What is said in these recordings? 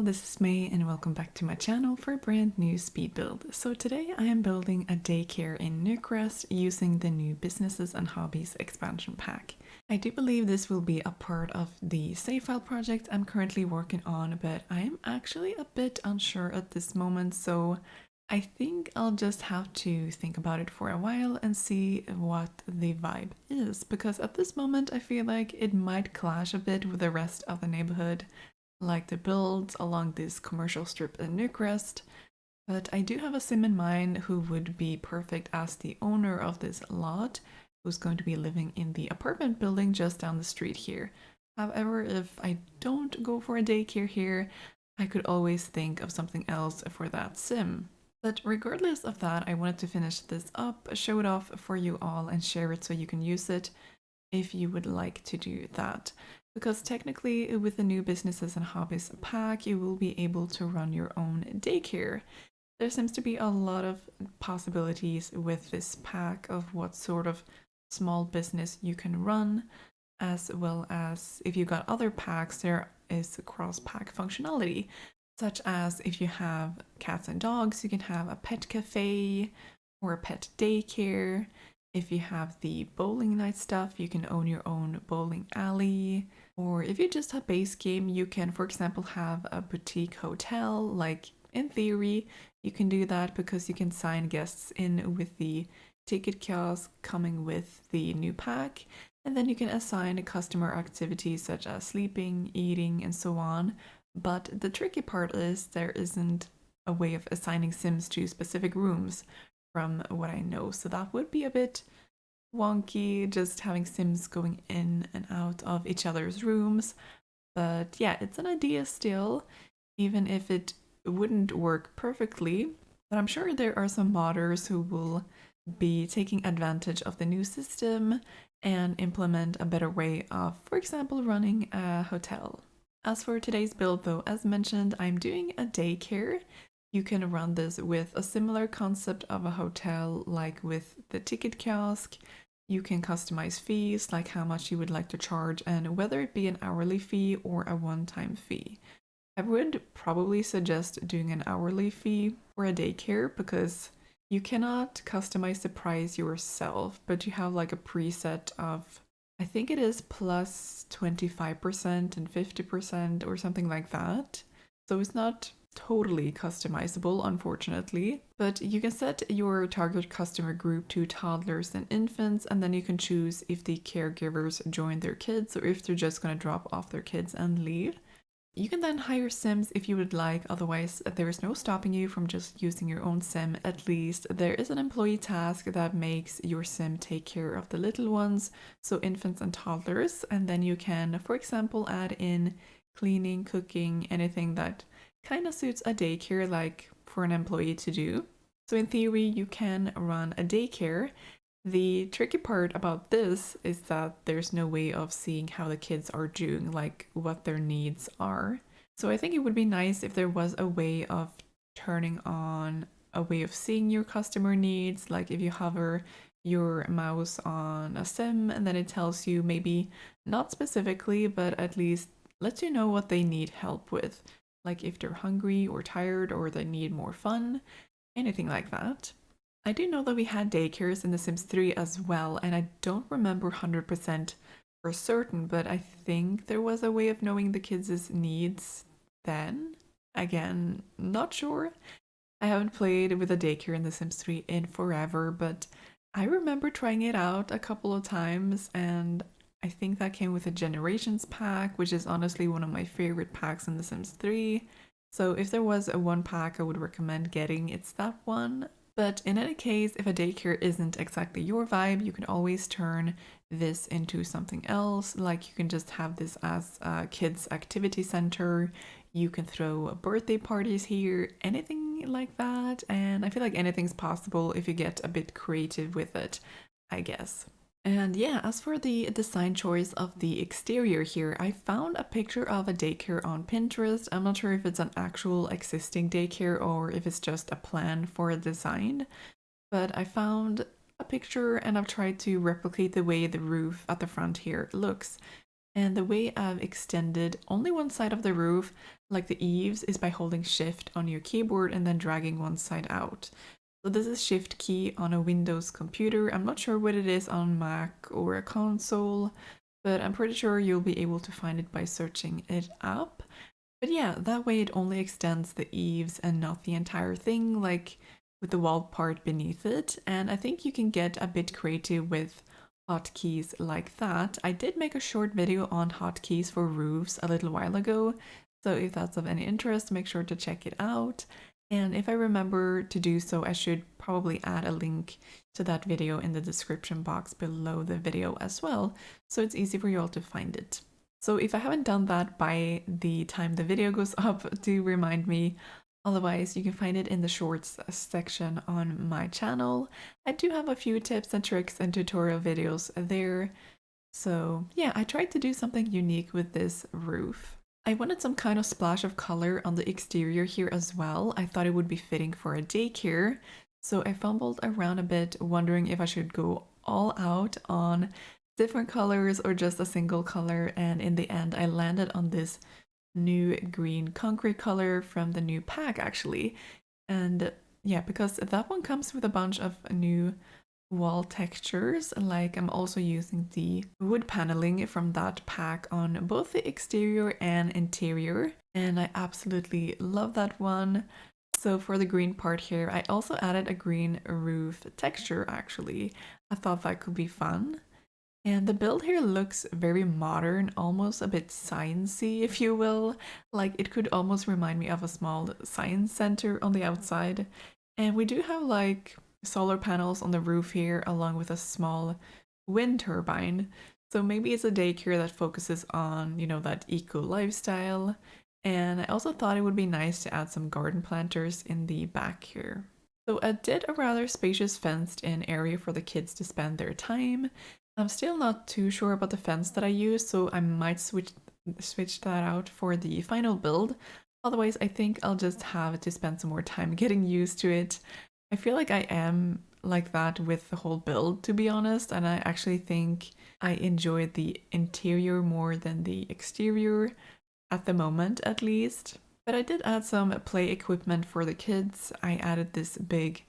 all, this is May and welcome back to my channel for a brand new speed build. So today I am building a daycare in Newcrest using the new Businesses and Hobbies expansion pack. I do believe this will be a part of the save file project I'm currently working on, but I am actually a bit unsure at this moment, so I think I'll just have to think about it for a while and see what the vibe is, because at this moment I feel like it might clash a bit with the rest of the neighborhood, like the builds along this commercial strip in Newcrest, but I do have a sim in mind who would be perfect as the owner of this lot, who's going to be living in the apartment building just down the street here. However, if I don't go for a daycare here, I could always think of something else for that sim. But regardless of that, I wanted to finish this up, show it off for you all, and share it so you can use it if you would like to do that. Because technically, with the new Businesses and Hobbies pack, you will be able to run your own daycare. There seems to be a lot of possibilities with this pack of what sort of small business you can run, as well as if you got other packs, there is cross-pack functionality, such as if you have cats and dogs, you can have a pet cafe or a pet daycare. If you have the bowling night stuff, you can own your own bowling alley. Or if you just have base game, you can, for example, have a boutique hotel. Like, in theory, you can do that because you can sign guests in with the ticket kiosk coming with the new pack. And then you can assign customer activities such as sleeping, eating, and so on. But the tricky part is there isn't a way of assigning Sims to specific rooms from what I know. So that would be a bit wonky, just having Sims going in and out of each other's rooms. But yeah, it's an idea still, even if it wouldn't work perfectly. But I'm sure there are some modders who will be taking advantage of the new system and implement a better way of, for example, running a hotel. As for today's build though, as mentioned, I'm doing a daycare. You can run this with a similar concept of a hotel, like with the ticket kiosk. You can customize fees, like how much you would like to charge, and whether it be an hourly fee or a one-time fee. I would probably suggest doing an hourly fee for a daycare because you cannot customize the price yourself, but you have like a preset of, I think it is plus 25% and 50% or something like that. So it's not totally customizable, unfortunately, but you can set your target customer group to toddlers and infants, and then you can choose if the caregivers join their kids or if they're just going to drop off their kids and leave. You can then hire Sims if you would like, otherwise there is no stopping you from just using your own Sim. At least there is an employee task that makes your Sim take care of the little ones, so infants and toddlers, and then you can, for example, add in cleaning, cooking, anything that kind of suits a daycare, like for an employee to do. So in theory, you can run a daycare. The tricky part about this is that there's no way of seeing how the kids are doing, like what their needs are. So I think it would be nice if there was a way of turning on a way of seeing your customer needs, like if you hover your mouse on a sim and then it tells you, maybe not specifically, but at least lets you know what they need help with, like if they're hungry or tired or they need more fun, anything like that. I do know that we had daycares in The Sims 3 as well, and I don't remember 100% for certain, but I think there was a way of knowing the kids' needs then. Again, not sure. I haven't played with a daycare in The Sims 3 in forever, but I remember trying it out a couple of times, and I think that came with a Generations pack, which is honestly one of my favorite packs in The Sims 3. So if there was a one pack I would recommend getting, it's that one. But in any case, if a daycare isn't exactly your vibe, you can always turn this into something else. Like you can just have this as a kids activity center. You can throw birthday parties here, anything like that. And I feel like anything's possible if you get a bit creative with it, I guess. And yeah, as for the design choice of the exterior here, I found a picture of a daycare on Pinterest. I'm not sure if it's an actual existing daycare or if it's just a plan for a design, but I found a picture and I've tried to replicate the way the roof at the front here looks. And the way I've extended only one side of the roof, like the eaves, is by holding shift on your keyboard and then dragging one side out. So this is shift key on a Windows computer. I'm not sure what it is on Mac or a console, but I'm pretty sure you'll be able to find it by searching it up. But yeah, that way it only extends the eaves and not the entire thing, like with the wall part beneath it. And I think you can get a bit creative with hotkeys like that. I did make a short video on hotkeys for roofs a little while ago, so if that's of any interest, make sure to check it out. And if I remember to do so, I should probably add a link to that video in the description box below the video as well, so it's easy for you all to find it. So if I haven't done that by the time the video goes up, do remind me. Otherwise, you can find it in the shorts section on my channel. I do have a few tips and tricks and tutorial videos there. So yeah, I tried to do something unique with this roof. I wanted some kind of splash of color on the exterior here as well. I thought it would be fitting for a daycare. So I fumbled around a bit, wondering if I should go all out on different colors or just a single color. And in the end, I landed on this new green concrete color from the new pack actually. And yeah, because that one comes with a bunch of new wall textures, like I'm also using the wood paneling from that pack on both the exterior and interior, and I absolutely love that one. So for the green part here, I also added a green roof texture actually. I thought that could be fun. And the build here looks very modern, almost a bit sciencey, if you will. Like it could almost remind me of a small science center on the outside. And we do have like solar panels on the roof here, along with a small wind turbine. So maybe it's a daycare that focuses on, you know, that eco lifestyle. And I also thought it would be nice to add some garden planters in the back here. So I did a rather spacious fenced in area for the kids to spend their time. I'm still not too sure about the fence that I use, so I might switch that out for the final build. Otherwise, I think I'll just have to spend some more time getting used to it. I feel like I am like that with the whole build, to be honest, and I actually think I enjoy the interior more than the exterior, at the moment at least. But I did add some play equipment for the kids. I added this big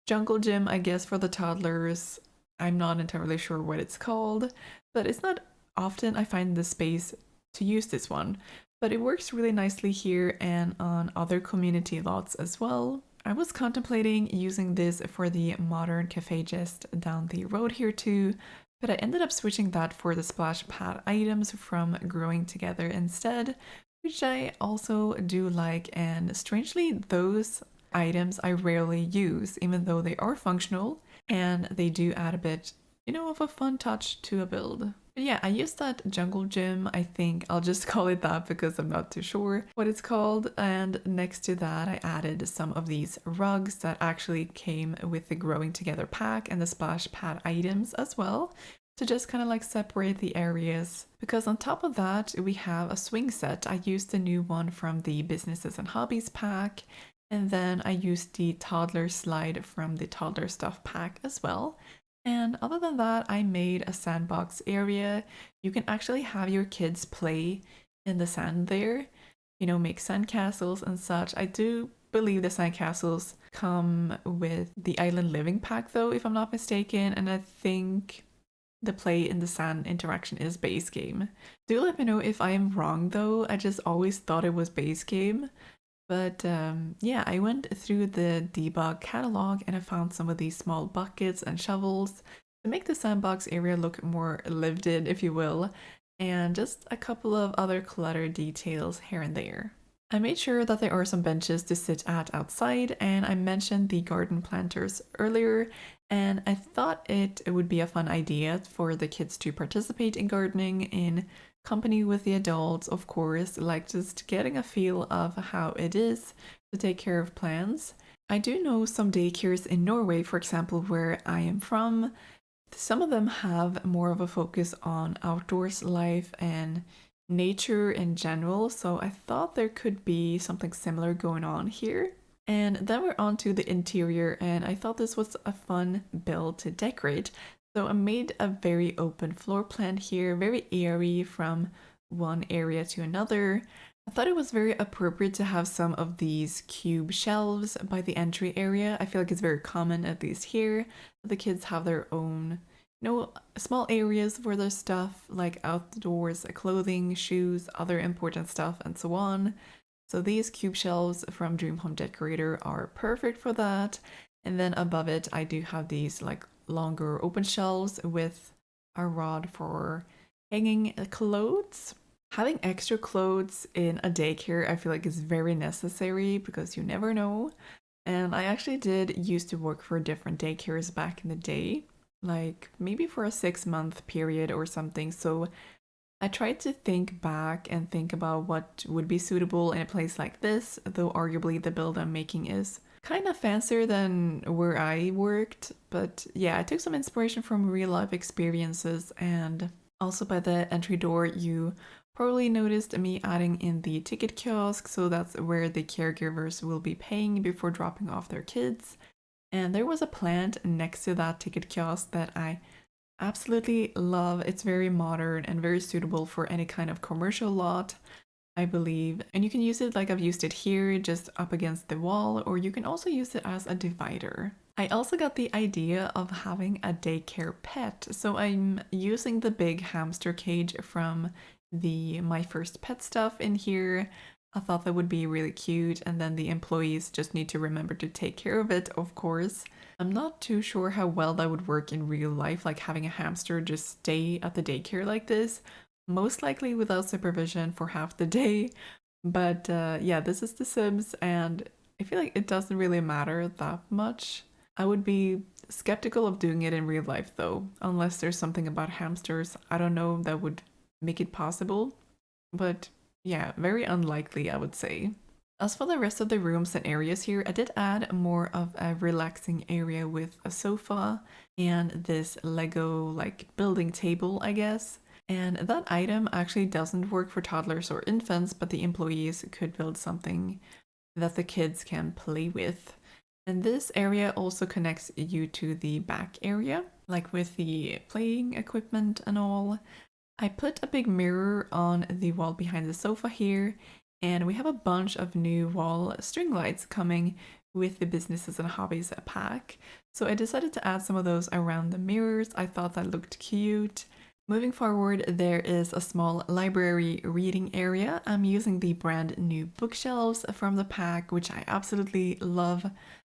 jungle gym, I guess, for the toddlers. I'm not entirely sure what it's called, but it's not often I find the space to use this one. But it works really nicely here and on other community lots as well. I was contemplating using this for the modern cafe just down the road here too, but I ended up switching that for the splash pad items from growing together instead, which I also do like, and strangely those items I rarely use, even though they are functional and they do add a bit, you know, of a fun touch to a build. But yeah, I used that jungle gym. I think I'll just call it that because I'm not too sure what it's called. And next to that, I added some of these rugs that actually came with the Growing Together pack and the splash pad items as well, to just kind of like separate the areas. Because on top of that, we have a swing set. I used the new one from the Businesses and Hobbies pack. And then I used the toddler slide from the toddler stuff pack as well. And other than that, I made a sandbox area. You can actually have your kids play in the sand there, you know, make sandcastles and such. I do believe the sandcastles come with the Island Living pack though, if I'm not mistaken. And I think the play in the sand interaction is base game. Do let me know if I am wrong though. I just always thought it was base game. But yeah, I went through the debug catalog and I found some of these small buckets and shovels to make the sandbox area look more lived in, if you will, and just a couple of other clutter details here and there. I made sure that there are some benches to sit at outside, and I mentioned the garden planters earlier, and I thought it would be a fun idea for the kids to participate in gardening in company with the adults, of course, like just getting a feel of how it is to take care of plants. I do know some daycares in Norway, for example, where I am from. Some of them have more of a focus on outdoors life and nature in general, so I thought there could be something similar going on here. And then we're on to the interior, and I thought this was a fun build to decorate. So I made a very open floor plan here, very airy from one area to another. I thought it was very appropriate to have some of these cube shelves by the entry area. I feel like it's very common, at least here, that the kids have their own, small areas for their stuff, like outdoors, clothing, shoes, other important stuff, and so on. So these cube shelves from Dream Home Decorator are perfect for that. And then above it, I do have these like longer open shelves with a rod for hanging clothes. Having extra clothes in a daycare, I feel like is very necessary because you never know. And I actually did used to work for different daycares back in the day, like maybe for a 6-month period or something. So I tried to think back and think about what would be suitable in a place like this, though arguably the build I'm making is kind of fancier than where I worked. But yeah, I took some inspiration from real life experiences, and also by the entry door, you probably noticed me adding in the ticket kiosk, so that's where the caregivers will be paying before dropping off their kids. And there was a plant next to that ticket kiosk that I absolutely love. It's very modern and very suitable for any kind of commercial lot, I believe. And you can use it like I've used it here, just up against the wall, or you can also use it as a divider. I also got the idea of having a daycare pet, so I'm using the big hamster cage from the My First Pet stuff in here. I thought that would be really cute, and then the employees just need to remember to take care of it, of course. I'm not too sure how well that would work in real life, like having a hamster just stay at the daycare like this, most likely without supervision for half the day. But yeah, this is The Sims, and I feel like it doesn't really matter that much. I would be skeptical of doing it in real life though, unless there's something about hamsters, I don't know, that would make it possible. But yeah, very unlikely, I would say. As for the rest of the rooms and areas here, I did add more of a relaxing area with a sofa and this Lego like building table, I guess. And that item actually doesn't work for toddlers or infants, but the employees could build something that the kids can play with. And this area also connects you to the back area, like with the playing equipment and all. I put a big mirror on the wall behind the sofa here, and we have a bunch of new wall string lights coming with the Businesses and Hobbies pack. So I decided to add some of those around the mirrors. I thought that looked cute. Moving forward, there is a small library reading area. I'm using the brand new bookshelves from the pack, which I absolutely love.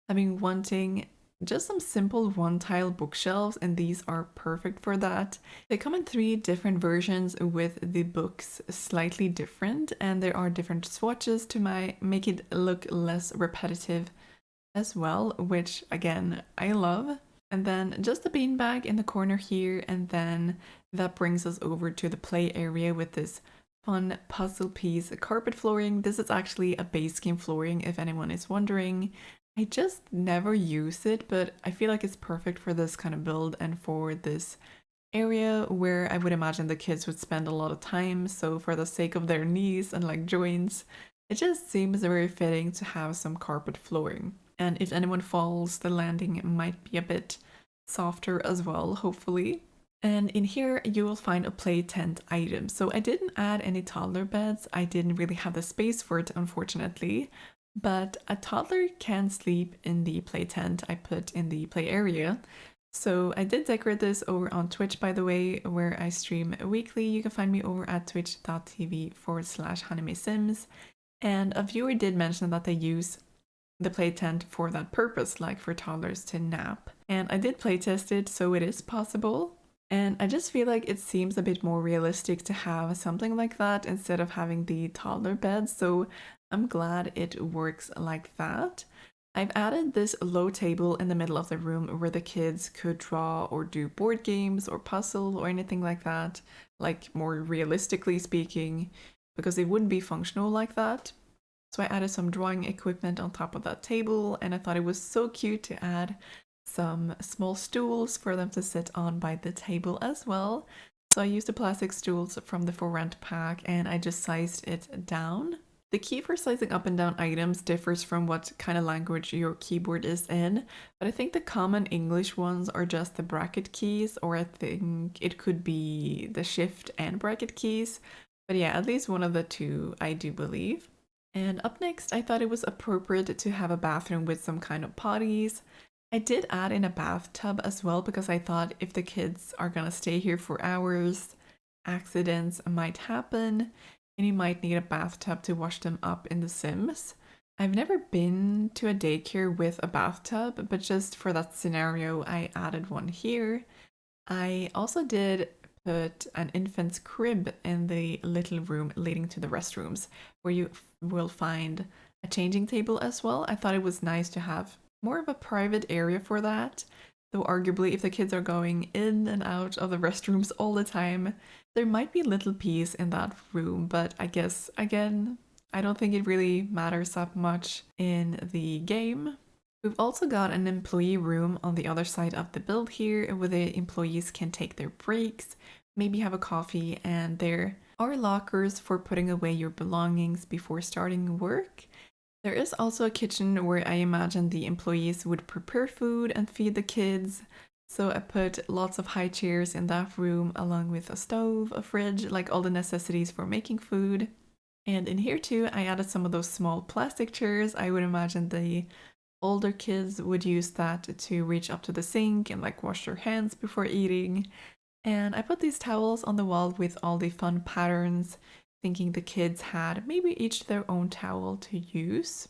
I've been wanting just some simple one-tile bookshelves, and these are perfect for that. They come in 3 different versions with the books slightly different, and there are different swatches to make it look less repetitive as well, which again, I love. And then just a beanbag in the corner here, and then that brings us over to the play area with this fun puzzle piece carpet flooring. This is actually a base game flooring, if anyone is wondering. I just never use it, but I feel like it's perfect for this kind of build and for this area where I would imagine the kids would spend a lot of time. So for the sake of their knees and like joints, it just seems very fitting to have some carpet flooring. And if anyone falls, the landing might be a bit softer as well, hopefully. And in here you will find a play tent item. So I didn't add any toddler beds. I didn't really have the space for it, unfortunately. But a toddler can sleep in the play tent I put in the play area. So I did decorate this over on Twitch, by the way, where I stream weekly. You can find me over at twitch.tv/honeymaysims. And a viewer did mention that they use the play tent for that purpose, like for toddlers to nap. And I did playtest it, so it is possible. And I just feel like it seems a bit more realistic to have something like that instead of having the toddler bed. So I'm glad it works like that. I've added this low table in the middle of the room where the kids could draw or do board games or puzzle or anything like that, like more realistically speaking, because it wouldn't be functional like that. So I added some drawing equipment on top of that table, and I thought it was so cute to add some small stools for them to sit on by the table as well. So I used the plastic stools from the For Rent pack, and I just sized it down. The key for slicing up and down items differs from what kind of language your keyboard is in, but I think the common English ones are just the bracket keys, or I think it could be the shift and bracket keys. But yeah, at least one of the two, I do believe. And up next, I thought it was appropriate to have a bathroom with some kind of potties. I did add in a bathtub as well because I thought if the kids are gonna stay here for hours, accidents might happen and you might need a bathtub to wash them up in The Sims. I've never been to a daycare with a bathtub, but just for that scenario, I added one here. I also did put an infant's crib in the little room leading to the restrooms, where you will find a changing table as well. I thought it was nice to have more of a private area for that, though arguably if the kids are going in and out of the restrooms all the time, there might be little peace in that room, but I guess, again, I don't think it really matters that much in the game. We've also got an employee room on the other side of the build here where the employees can take their breaks, maybe have a coffee, and there are lockers for putting away your belongings before starting work. There is also a kitchen where I imagine the employees would prepare food and feed the kids. So I put lots of high chairs in that room along with a stove, a fridge, like all the necessities for making food. And in here too, I added some of those small plastic chairs. I would imagine the older kids would use that to reach up to the sink and like wash their hands before eating. And I put these towels on the wall with all the fun patterns, thinking the kids had maybe each their own towel to use.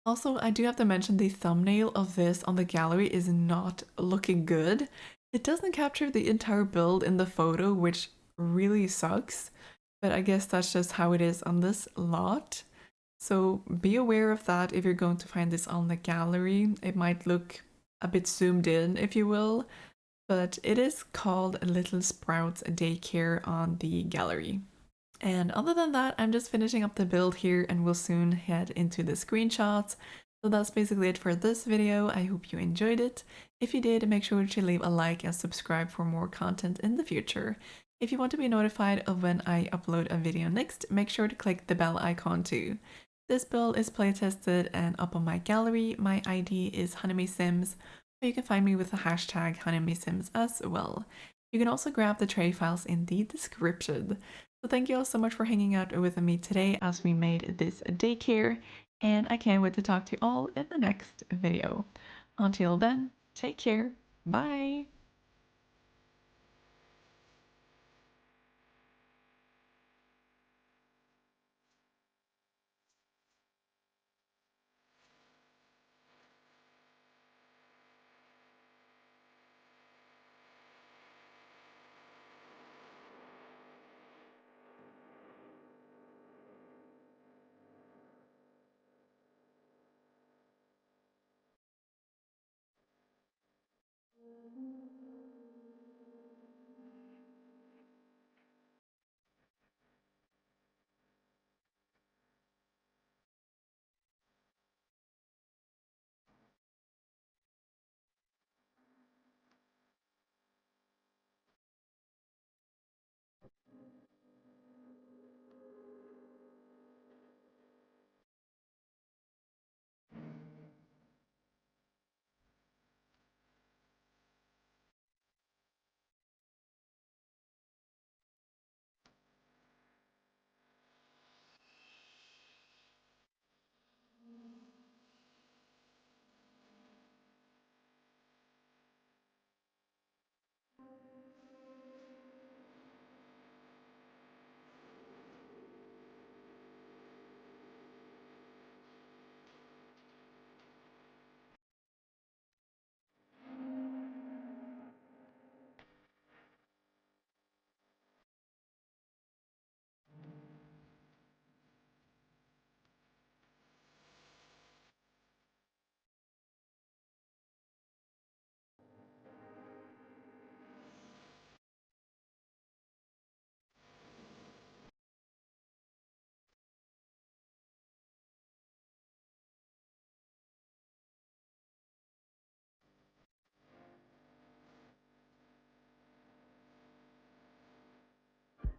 Also, I do have to mention the thumbnail of this on the gallery is not looking good. It doesn't capture the entire build in the photo, which really sucks, but I guess that's just how it is on this lot. So be aware of that if you're going to find this on the gallery. It might look a bit zoomed in, if you will, but it is called Little Sprouts Daycare on the gallery. And other than that, I'm just finishing up the build here and we'll soon head into the screenshots. So that's basically it for this video. I hope you enjoyed it. If you did, make sure to leave a like and subscribe for more content in the future. If you want to be notified of when I upload a video next, make sure to click the bell icon too. This build is playtested and up on my gallery. My ID is honeymaysims, or you can find me with the hashtag honeymaysims as well. You can also grab the tray files in the description. So thank you all so much for hanging out with me today as we made this daycare, and I can't wait to talk to you all in the next video. Until then, take care. Bye!